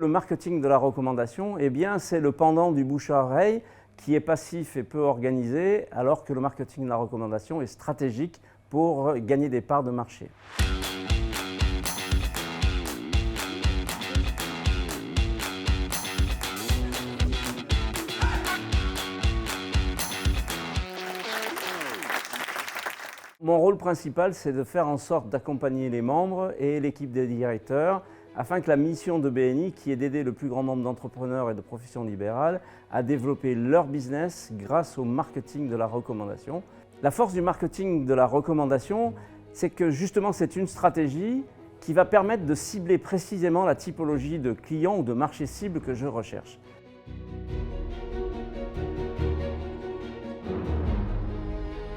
Le marketing de la recommandation, eh bien, c'est le pendant du bouche à oreille qui est passif et peu organisé, alors que le marketing de la recommandation est stratégique pour gagner des parts de marché. Mon rôle principal, c'est de faire en sorte d'accompagner les membres et l'équipe des directeurs afin que la mission de BNI, qui est d'aider le plus grand nombre d'entrepreneurs et de professions libérales à développer leur business grâce au marketing de la recommandation. La force du marketing de la recommandation, c'est que justement c'est une stratégie qui va permettre de cibler précisément la typologie de clients ou de marché cible que je recherche.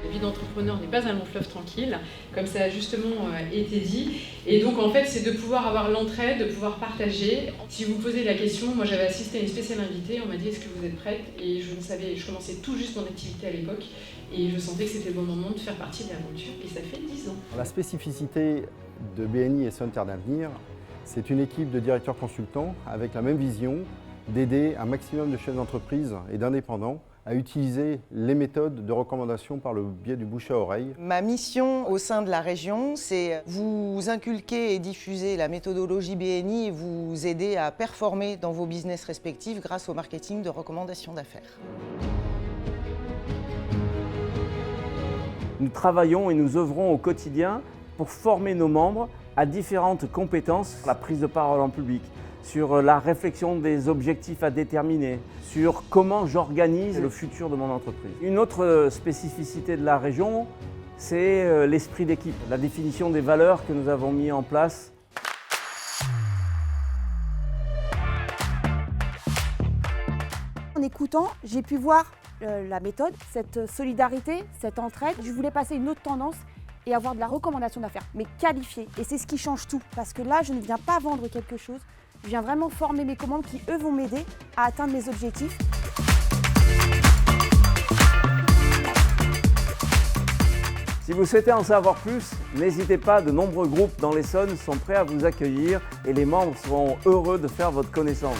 La vie d'entrepreneur n'est pas un long fleuve tranquille, comme ça a justement été dit. Et donc en fait, c'est de pouvoir avoir l'entraide, de pouvoir partager. Si vous posez la question, moi j'avais assisté à une spéciale invitée, on m'a dit est-ce que vous êtes prête? Et je commençais tout juste mon activité à l'époque et je sentais que c'était le bon moment de faire partie de l'aventure et ça fait 10 ans. La spécificité de BNI et Center d'avenir, c'est une équipe de directeurs consultants avec la même vision d'aider un maximum de chefs d'entreprise et d'indépendants à utiliser les méthodes de recommandation par le biais du bouche à oreille. Ma mission au sein de la région, c'est vous inculquer et diffuser la méthodologie BNI et vous aider à performer dans vos business respectifs grâce au marketing de recommandation d'affaires. Nous travaillons et nous œuvrons au quotidien pour former nos membres à différentes compétences, la prise de parole en public, sur la réflexion des objectifs à déterminer, sur comment j'organise le futur de mon entreprise. Une autre spécificité de la région, c'est l'esprit d'équipe, la définition des valeurs que nous avons mis en place. En écoutant, j'ai pu voir la méthode, cette solidarité, cette entraide. Je voulais passer une autre tendance et avoir de la recommandation d'affaires, mais qualifiée. Et c'est ce qui change tout, parce que là, je ne viens pas vendre quelque chose, je viens vraiment former mes commandes qui, eux, vont m'aider à atteindre mes objectifs. Si vous souhaitez en savoir plus, n'hésitez pas, de nombreux groupes dans l'Essonne sont prêts à vous accueillir et les membres seront heureux de faire votre connaissance.